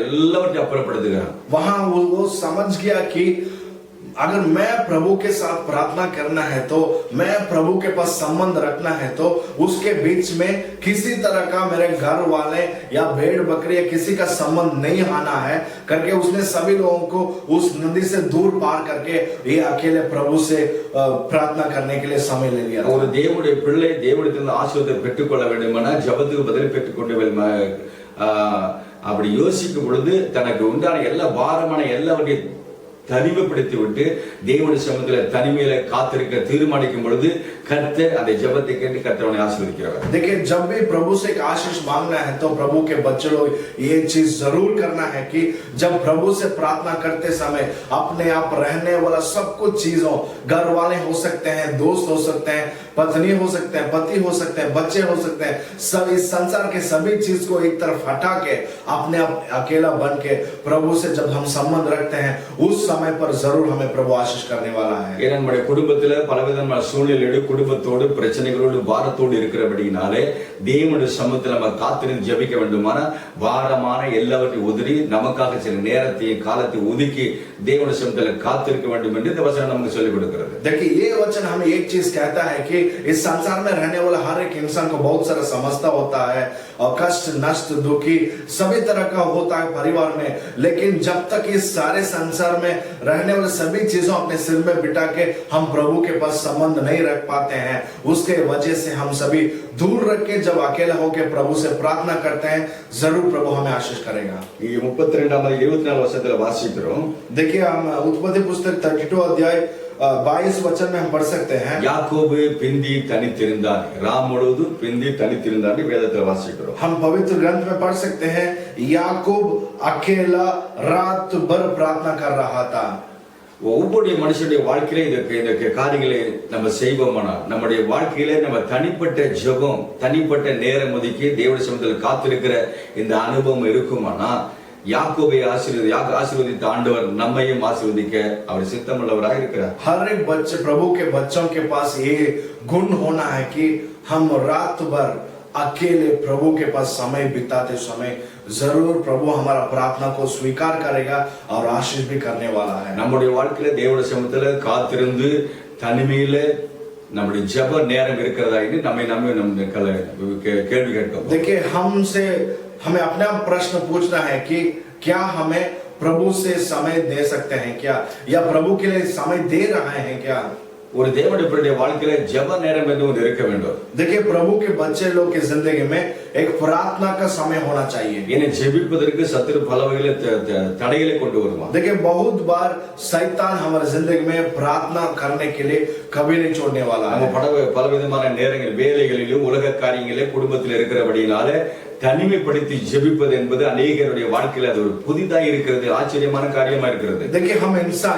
எல்லாவற்றையும் அப்புறப்படுத்துகிறான். वहां वो समझ गया कि अगर मैं प्रभु के साथ प्रार्थना करना है तो मैं प्रभु के पास संबंध रखना है तो उसके बीच में किसी तरह का मेरे घर वाले या भेड़ बकरी या किसी का संबंध नहीं आना है करके उसने सभी लोगों को उस नदी से दूर पार करके ये अकेले प्रभु से प्रार्थना करने के लिए समय ले लिया। ஒரு தேவனுடைய பிள்ளை தேவனிடத்திலிருந்து ஆசீர்வாதத்தை பெற்றுக்கொள்ள வேண்டுமானால் ஜெபத்துக்கு பதில் பெற்றுக்கொண்டு அப்படி யோசிக்கும் பொழுது தனக்கு உண்டான எல்லா பாரமான எல்லாவற்றையும் தனிமைப்படுத்தி விட்டு தேவனுடைய சமூகத்தில் தனிமையில காத்திருக்க தீர்மானிக்கும் பொழுது கர்த்தர் அந்த ஜெபத்தை கேட்டு கர்த்தரை ஆசீர்வதிக்கிறார். देखिए जब भी प्रभु से एक आशीष मांगना है तो प्रभु के बच्चों लोग ये चीज जरूर करना है कि जब प्रभु से प्रार्थना करते समय अपने आप रहने वाला सब कुछ चीजों घर वाले हो सकते हैं, दोस्त हो सकते हैं, पत्नी हो सकते हैं, पति हो सकते हैं, बच्चे हो सकते हैं, सब इस संसार के सभी चीज को एक तरफ हटा के अपने आप अकेला बन के प्रभु से जब हम संबंध रखते हैं उस समय पर जरूर हमें प्रभु आशीष करने वाला है। நம்முடைய குடும்பத்துல பலவிதமான சூழ்நிலையோடு குடும்பத்தோடு பிரச்சனைகளோடு பாரத்தோடு இருக்கிறபடினாலே தேவனுடைய சமூகத்தில் நம்ம காத்திருந்து ஜெபிக்க வேண்டுமானால் பாரமான எல்லாவற்றையும் உதறி நமக்காக சில நேரத்தையும் காலத்தை ஒதுக்கி தேவனுடைய சமூகத்தில் காத்திருக்க வேண்டும் என்று இந்த வசனம் நமக்கு சொல்லிக் கொடுக்கிறது. देखिए ये वचन हमें एक चीज कहता है कि इस संसार में रहने वाला हर एक इंसान को बहुत सारा समस्या होता है और कष्ट नष्ट दुखी सभी तरह का होता है परिवार में, लेकिन जब तक इस सारे संसार में रहने वाले सभी चीजों अपने सिर में बिठा के हम प्रभु के पास संबंध नहीं रख पाते हैं, उसके वजह से हम सभी दूर रख के जब अकेला होकर प्रभु से प्रार्थना करते हैं, जरूर प्रभु हमें आशीष करेगा. ഈ 32 24 வசனத்துல வாசிக்கிறோம். देखिए हम उत्पत्ति पुस्तक 32 अध्याय 22 वचन में हम पढ़ सकते हैं. யாக்கோபு பிந்தி தனித்திருந்தான், ராம் முழுவதும் பிந்தி தனித்திருந்தான் வேதத்துல வாசிக்கிறோம். हम पवित्र ग्रंथ में पढ़ सकते हैं याकूब अकेला रात भर प्रार्थना कर रहा था. ஒவ்வொரு மனுஷனுடைய வாழ்க்கையில இந்த காரியங்களை நம்ம செய்வோமானா, நம்முடைய வாழ்க்கையில நம்ம தனிப்பட்ட ஜெபம், தனிப்பட்ட நேரம் ஒதுக்கி தேவனுடைய சமூகத்தில் காத்திருக்கிற இந்த அனுபவம் இருக்குமானா, யாக்கோபை ஆசீர்வதித்த ஆண்டவர் நம்மையும் ஆசீர்வதிக்க அவர் சித்தமுள்ளவராக இருக்கிறார். हर एक बच्चे प्रभु के बच्चों के पास ये गुण होना है कि हम रात भर अकेले प्रभु के पास समय बिताते समय जरूर प्रभु हमारा प्रार्थना को स्वीकार करेगा और आशीष भी करने वाला है. நம்முடைய வாழ்க்கையில தேவனுடைய சமூகத்துல காத்திருந்து தனிமையில நம்முடைய ஜெப நேரம் இருக்கிறதா என்று நம்ம கேள்வி கேட்கிறோம். देखिए हमें अपना प्रश्न पूछना है कि क्या हमें प्रभु से समय दे सकते हैं क्या, या प्रभु के लिए समय दे रहे हैं क्या. ஒரு தேவனுடைய பிள்ளையுடைய வாழ்க்கையில ஜெப நேரம் என்று ஒன்று இருக்க வேண்டும். देखिए प्रभु के बच्चे लोग की जिंदगी में एक प्रार्थना का समय होना चाहिए. என்னை ஜெபிப்பதற்கு சத்துரு பல வகையில தடைகளை கொண்டு வருவான். देखिए बहुत बार शैतान हमारे जिंदगी में प्रार्थना करने के लिए कभी नहीं छोड़ने वाला है. நம்ம பலவிதமான நேரங்கள் வேலைகளிலும் உலக காரியங்களிலும் குடும்பத்தில் இருக்கிறபடினால தனிமைப்படுத்தி ஜெபிப்பது என்பது அநேகருடைய வாழ்க்கையில் அது ஒரு புதிதாக இருக்கிறது, ஆச்சரியமான காரியமா இருக்கிறது. देखिए हम इंसान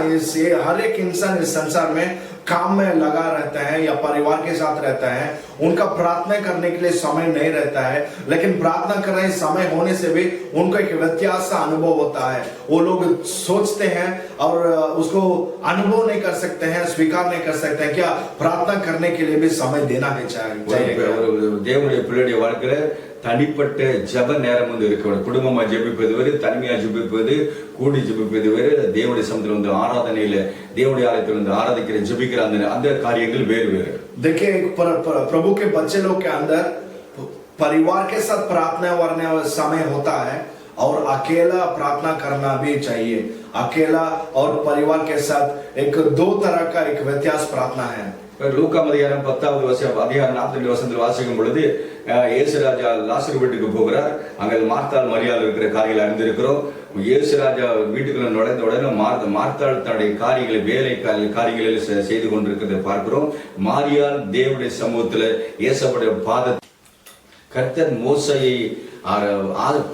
हर एक इंसान इस संसार में काम में लगा रहता है या परिवार के साथ रहता है, उनका प्रार्थना करने के लिए समय नहीं रहता है, लेकिन प्रार्थना करने समय होने से भी उनको एक व्यत्यास सा अनुभव होता है. वो लोग सोचते हैं और उसको अनुभव नहीं कर सकते हैं, स्वीकार नहीं कर सकते हैं क्या प्रार्थना करने के लिए भी समय देना है चाहिए. தேவனுடைய பிள்ளையுடைய வாழ்க்கையில தனிப்பட்ட ஜெப நேரம் வந்து இருக்க வேண்டும். குடும்பமா ஜெபிப்பது வேறு, தனிமையா ஜெபிப்பது, கூடி ஜெபிப்பது வேறு, தேவனுடைய சமூகத்தில் வந்து ஆராதனையில தேவனுடைய ஆலயத்தில் வந்து ஆராதிக்கிற ஜெபிக்கிற அந்த காரியங்கள் வேறு வேறு. देखिए प्रभु के बच्चे लोग के अंदर परिवार के साथ प्रार्थना करने समय होता है और अकेला प्रार्थना करना भी चाहिए. अकेला और परिवार के साथ एक दो तरह का एक व्यत्यास प्रार्थना है. லூக்கா அதிகாரம் 10வது அதிகாரம் 42 வசனத்தில் வாசிக்கும் பொழுது இயேசு ராஜா லாசரு வீட்டுக்கு போகிறார். அங்கே மார்த்தாள் மரியாள் இருக்கிற காரியங்களை அறிந்திருக்கிறோம். இயேசு ராஜா வீட்டுக்குள்ள நுழைந்த உடனே மார்த்தாள் தன்னுடைய காரியங்களை வேலை காரியங்களில் செய்து கொண்டிருக்கிறதை பார்க்கிறோம். மாரியாள் தேவனுடைய சமூகத்தில் இயேசுவுடைய பாதத்தை கர்த்தர் மோசையை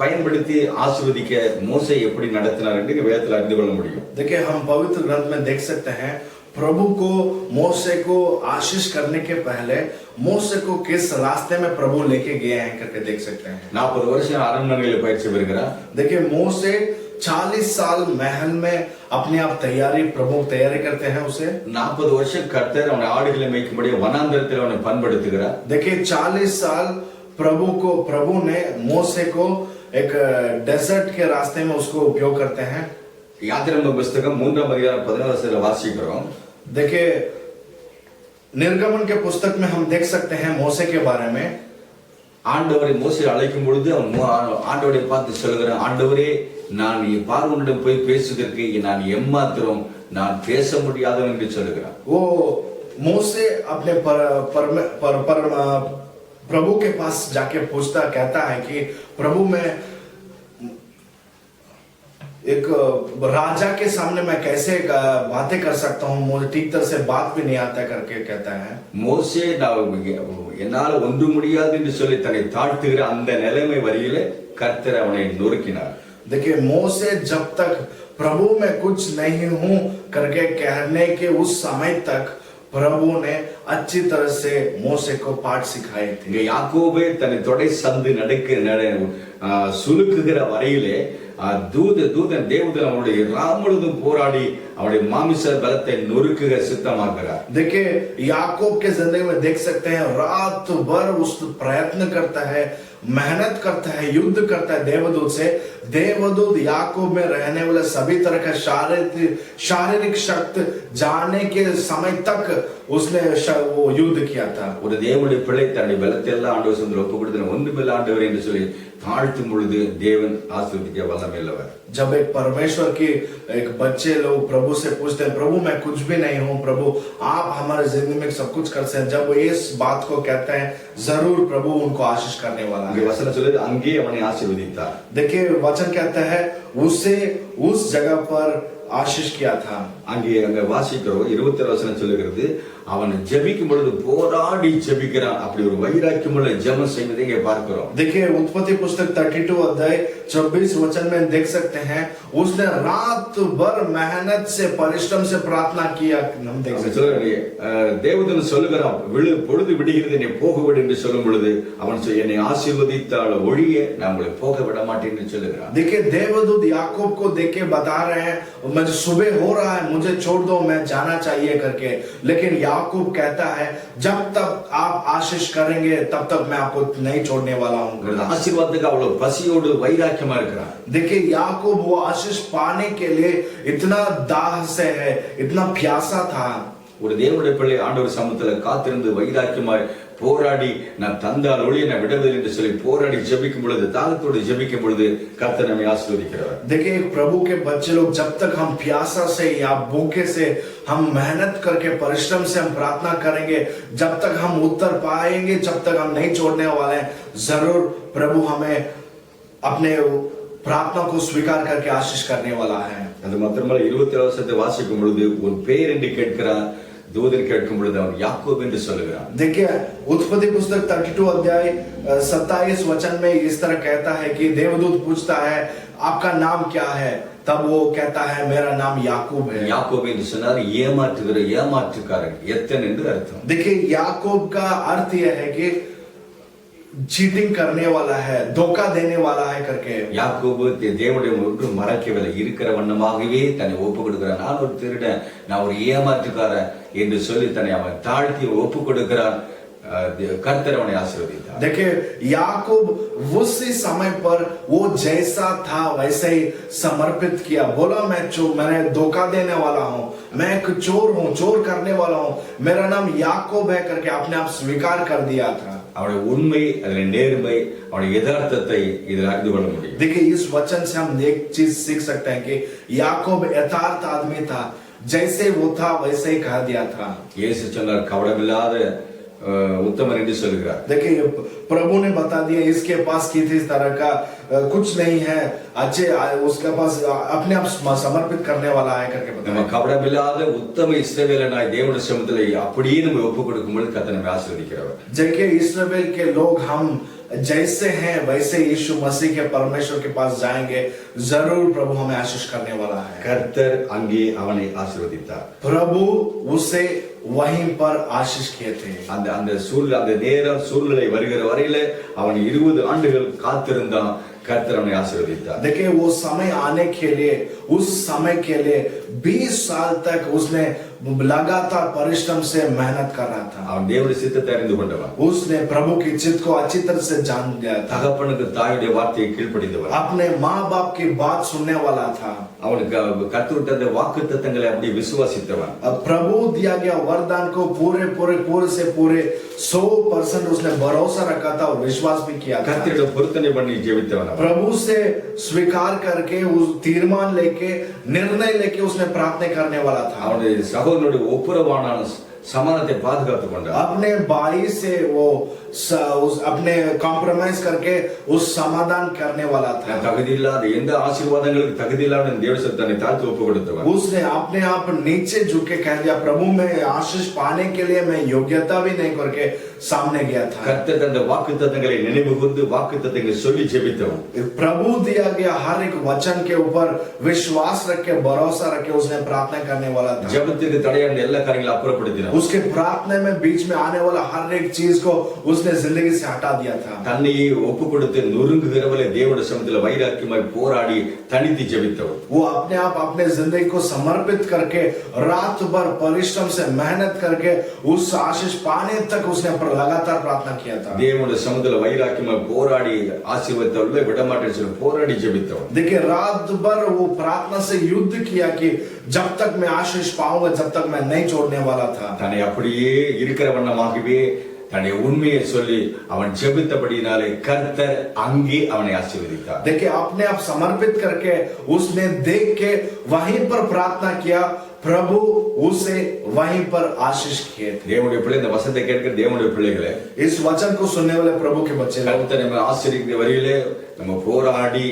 பயன்படுத்தி ஆசீர்வதிக்க மோசை எப்படி நடத்தினார் என்று வேதத்தில் அறிந்து கொள்ள முடியும். देखिए हम पवित्र ग्रंथ में देख सकते हैं प्रभु को मोसे को आशीष करने के पहले मोसे को किस रास्ते में प्रभु लेके गए हैं करके देख सकते हैं. 40 வருஷம் அரண்மனையில் பயிற்சி பெறுகிறார். देखिए मोसे 40 साल महल में अपने आप प्रभु तैयारी करते हैं उसे. 40 வருஷம் கர்த்தர் அவனை ஆடுகளை மேய்க்கும்படி வனாந்தரத்தில் அவனை பண்படுத்துகிறார். देखिए 40 साल प्रभु ने मोसे को एक डेजर्ट के रास्ते में उसको उपयोग करते हैं. யாத்திராகம புத்தகம் 3ஆம் அதிகாரம் 11 வசனத்தில் வாசிக்கிறோம். देखिए निर्गमन के पुस्तक में हम देख सकते हैं मोसे के बारे में. ஆண்டவரை மோசே அழைக்கும் பொழுது ஆண்டவரை பார்த்து சொல்கிறான், ஆண்டவரே நான் பார்வோனிடம் போய் பேசுவதற்கு நான் எம்மாத்திரம் நான் பேச முடியாதவன் என்று சொல்கிறான். वो मोसे अपने प्रभु के पास जाके पूछता कहता है कि प्रभु मैं एक राजा के सामने मैं कैसे बातें कर सकता हूँ, मुझे ठीक तरह से बात भी नहीं आता करके कहता है. மோசே என்னால் ஒன்று முடியாது என்று சொல்லி தன்னை தாழ்த்துகிற அந்த நிலைமை வரையில கர்த்தர் அவனை நொறுக்கினார். देखिए मोसे जब तक प्रभु मैं कुछ नहीं हूँ करके कहने के उस समय तक प्रभु ने अच्छी तरह से मोसे को पाठ सिखाए थे. யாக்கோபே தன்னை தொடை சந்து சுலுக்குகிற வரையிலே தூதன் தேவதூதன் அவனுடைய ராமுழுதும் போராடி அவனுடைய மாமிச பலத்தை நொறுக்குக சித்தமாகிறார். देखिए याकूब के जिंदगी में देख सकते हैं रात भर उस प्रयत्न करता है मेहनत करता है, युद्ध करता है देवदूत से। देवदूत याकूब में रहने वाले सभी तरह का शारीरिक शक्ति जाने के समय तक उसने वो युद्ध किया था। ஒரு தேவனுடைய பிள்ளை தன்னுடைய பலத்தை எல்லாம் ஆண்டவர் சமூகத்தில் ஒப்பு கொடுத்து ஒன்றுமில்ல ஆண்டவர் என்று சொல்லி தாழ்த்தும் பொழுது தேவன் ஆசீர்வதிக்க வல்லமையுள்ளவர். जब एक परमेश्वर की एक बच्चे लोग प्रभु से पूछते हैं, प्रभु मैं कुछ भी नहीं हूँ, प्रभु आप हमारे जिंदगी में सब कुछ करते हैं, जब वो इस बात को कहते हैं जरूर प्रभु उनको आशीष करने वाला அங்கே है। வசனம் சொல்லுது அங்கே அவனை ஆசீர்வதித்தார். देखिए वचन कहता है उसे उस जगह पर आशीष किया था। அங்கே வாசிக்கிறோம் 27 வசனம் சொல்லுகிறது அவன் ஜெபிக்கும் பொழுது போராடி ஜெபிக்கிறான். அப்படி ஒரு வைராக்கியமுள்ள ஜெபம் செய்வதை இங்கே பார்க்கிறோம். देखिए उत्पत्ति पुस्तक 32 अध्याय 24 वचन में देख सकते हैं उसने रात भर मेहनत से परिश्रम से प्रार्थना किया। हम देख सकते हैं தேவதூதன் சொல்லுகிறான் பொழுது விடுகிறது என்னை போக விடு என்று சொல்லும் பொழுது அவன் என்னை ஆசீர்வதித்தால் ஒழிய நான் உங்களை போக விட மாட்டேன் என்று சொல்லுகிறான். देखिए देवदूत याकूब को देख के बता रहे हैं मुझे सुबह हो रहा है, मुझे छोड़ दो, मैं जाना चाहिए करके, लेकिन याकूब कहता है जब तक आप आशीष करेंगे तब तक मैं आपको नहीं छोड़ने वाला हूँ। ஆசீர்வாதத்துக்கு அவ்வளவு பசியோடு வைராக்கியமா இருக்கிறான். देखिए याकूब वो आशीष पाने के लिए इतना दाह से है, इतना प्यासा था। ஒரு தேவனுடைய பிள்ளை ஆண்டவர் சமூகத்துல காத்திருந்து வைராக்கியமாய் போராடி நான் தந்தால் ஒழிய நான் விடுவதில்லை என்று சொல்லி போராடி ஜெபிக்கும் பொழுது தாகத்தோடு ஜெபிக்கும் பொழுது கர்த்தர் நம்மை ஆசீர்வதிக்கிறார். देखिए प्रभु के बच्चे लोग जब तक हम प्यासा से या भूखे से हम मेहनत करके परिश्रम से हम प्रार्थना करेंगे, जब तक हम उत्तर पाएंगे, जब तक हम नहीं छोड़ने वाले हैं, जरूर प्रभु हमें अपने प्रार्थना को स्वीकार करके आशीष करने वाला है। அது மாத்திரமல்ல 27 வசனத்தை வாசிக்கும் பொழுது உன் பேர் என்று கேட்கிறான். தூதன் கேட்கும் பொழுது அவன் யாக்கோப் என்று சொல்லுகிறான். देखिए उत्पत्ति पुस्तक 32 अध्याय 27 वचन में इस तरह कहता है कि देवदूत पूछता है आपका नाम क्या है, तब वो कहता है मेरा नाम याकूब है। யாக்கோப் என்று சொன்னார் ஏமாற்றுக்காரன் எத்தன் என்று அர்த்தம். देखिए याकूब का अर्थ यह है कि चीटिंग करने वाला है, धोखा देने वाला है करके। யாக்கோபு தேவனுடைய ஒன்றும் மறைக்கவில்லை, இருக்கிற வண்ணமாகவே தன்னை ஒப்பு கொடுக்கிறான். நான் ஒரு திருடன், நான் ஒரு ஏமாற்றுக்காரன் என்று சொல்லி தன்னை அவன் தாழ்த்தி ஒப்பு கொடுக்கிறான். கர்த்தர் அவனை ஆசீர்வதித்தார். देखिए याकूब उसी समय पर वो जैसा था वैसे ही समर्पित किया, बोला मैं धोखा देने वाला हूँ, मैं एक चोर हूँ, चोर करने वाला हूँ, मेरा नाम याकूब है करके अपने आप स्वीकार कर दिया था। அவனுடைய உண்மை, அதில் நேர்மை, அவனுடைய யதார்த்தத்தை இதில் அறிந்து கொள்ள முடியும். देखिए इस वचन से हम एक चीज सीख सकते हैं कि याकूब यथार्थ आदमी था, जैसे वो था वैसे ही कह दिया था। இயேசு சொன்னார் கபடமில்லாத उत्तम என்று சொல்கிறார். देखिए प्रभु ने बता दिया इसके पास किसी तरह का कुछ नहीं है, अच्छे उसके पास अपने आप समर्पित करने वाला है करके நம்ம बताया। கபடமில்லாத உத்தம இஸ்ரவேலனாய் தேவனுடைய சமூகத்தில் அப்படியே நம்ம ஒப்பு கொடுக்கும்போது கர்த்தர் நம்மை ஆசீர்வதிக்கிறவர். देखिए इस्राएल के लोग हम जैसे हैं वैसे यीशु मसीह के परमेश्वर के पास जाएंगे, जरूर प्रभु हमें आशीष करने वाला है। கர்த்தர் அங்கே அவனை ஆசீர்வதித்தார். प्रभु उसे वहीं पर आशीष किए थे। அந்த நேரம் சூழ்நிலை வருகிற வரையில அவன் 20 ஆண்டுகள் காத்திருந்தான். கர்த்தர் அவனை ஆசீர்வதித்தார். देखिए वो समय आने के लिए, उस समय के लिए 20 साल तक उसने लगातार परिश्रम से मेहनत कर रहा था। அவன் தேவனுடைய சித்தத்தை அறிந்து கொண்டவன். उसने प्रभु की चित्त को अच्छी तरह से जान लिया था। தகப்பனுக்கு தாயுடைய வார்த்தையை கீழ்ப்படிந்தவன். अपने माँ बाप की बात सुनने वाला था। அவனுக்கு கர்த்தர் தந்த வாக்குத்தத்தங்களை அப்படி விசுவாசித்தவன். अब प्रभु दिया गया वरदान को पूरे से पूरे 100% उसने भरोसा रखा था और विश्वास भी किया था। கர்த்தரோட பொருத்தனை பண்ணி ஜெபித்தவன். प्रभु से स्वीकार करके उस तीर्मान लेके निर्णय लेके उसने प्रार्थना करने वाला था। அவனுடைய சகோதரனுடைய ஒப்புரவான சமாதானத்தை பாதுகாத்துக் கொண்டார். अपने भाई से वो अपने कॉम्प्रोमाइज करके उस समाधान करने वाला था। தகுதி இல்லாத எந்த ஆசீர்வாதங்களுக்கு தகுதி இல்லாத தேவசத்தை தன்னை தாழ்த்தி ஒப்பு கொடுத்தவன். उसने अपने आप नीचे झुक के कह दिया प्रभु मैं आशीष पाने के लिए मैं योग्यता भी नहीं करके सामने गया था। கர்த்தர் தந்த வாக்குத்தத்தங்களை நினைவு கூர்ந்து வாக்குத்தத்தங்களை சொல்லி ஜெபித்தவன். प्रभु दिया गया हर एक वचन के ऊपर विश्वास रख के भरोसा रख के उसने प्रार्थना करने वाला था। ஜெபத்துக்கு தடையான எல்லா காரியங்களையும் அப்புறப்படுத்தினான். उसके प्रार्थना में बीच में आने वाला हर एक चीज को उसने जिंदगी से हटा दिया था। தன்னையே ஒப்பு கொடுத்து நொறுங்குகிறவளை தேவனுடைய சமூகத்தில் வைராக்கியமாய் போராடி தனித்து ஜெபித்தவன். वो अपने आप अपने जिंदगी को समर्पित करके रात भर परिश्रम से मेहनत करके उस आशीष पाने तक उसने लगातार प्रार्थना किया था। தேவனுடைய சமூகத்துல வைராக்கியமா போராடி ஆசீர்வாதத்தை விடமாட்டேன்னு சொல்லி போராடி ஜெபித்தவன். देखिए रात भर वो प्रार्थना से युद्ध किया कि जब तक मैं आशीष पाऊंगा, जब तक मैं नहीं छोड़ने वाला था। தன்னை அப்படியே இருக்கிற வண்ணமாகவே தன்னுடைய உண்மையை சொல்லி அவன் ஜெபித்தபடினாலே கர்த்தர் அங்கே அவனை ஆசீர்வதித்தார். देखिए अपने आप समर्पित करके उसने देख के वहीं पर प्रार्थना किया, प्रभु उसे वहीं पर आशीष किए थे। தேவனுடைய பிள்ளை, இந்த வசனத்தை கேட்கிற தேவனுடைய பிள்ளைகளே, इस वचन को सुनने वाले प्रभु के बच्चे लोग, கர்த்தர் நம்ம ஆசீர்வதிக்கிற வரையிலே நம்ம போராடி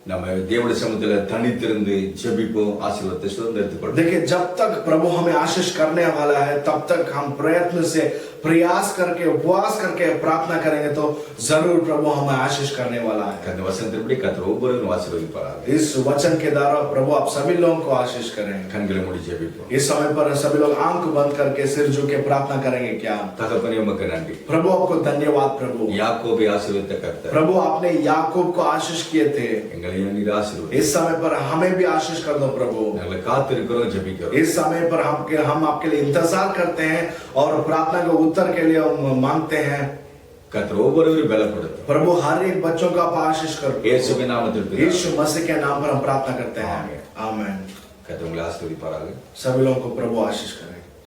நம்ம தேவனுடைய சமூகத்துல தனித்திருந்து ஜெபிப்போம், ஆசீர்வாதத்தை சுதந்திரத்துக் கொள்வோம். देखिए जब तक प्रभु हमें आशीष करने वाला है, तब तक हम प्रयत्न से प्रयास करके उपवास करके प्रार्थना करेंगे तो जरूर प्रभु हमें आशीष करने वाला है। அந்த வசனத்தின்படி கர்த்தர் ஒவ்வொருவரும் ஆசீர்வதிப்பாராக. इस वचन के द्वारा प्रभु आप सभी लोगों को आशीष करें। கண்களை மூடி ஜெபிப்போம். इस समय पर सभी लोग आंख बंद करके सिर झुक के प्रार्थना करेंगे क्या? தகப்பனே உமக்கு நன்றி. प्रभु आपको धन्यवाद प्रभु। யாக்கோபை ஆசீர்வதித்த கர்த்தர் प्रभु आपने याकूब को आशीष किए थे, எங்களையும் நீர் ஆசீர்வதி. इस समय पर हमें भी आशीष कर दो प्रभु। நாங்கள் காத்திருக்கிறோம், ஜெபிக்கிறோம். इस समय पर हम आपके लिए इंतजार करते हैं और प्रार्थना के उत्तर के लिए हम मांगते हैं। கர்த்தர் ஒவ்வொருவரையும் பலப்படுத்தும். प्रभु हर एक बच्चों का आप आशीष करो। இயேசுவின் நாமத்தில் பிதாவே. यीशु मसीह के नाम पर हम प्रार्थना करते हैं। आमीन। கர்த்தர் உங்களை ஆசீர்வதிப்பாராக. सभी लोगों को प्रभु आशीष करें।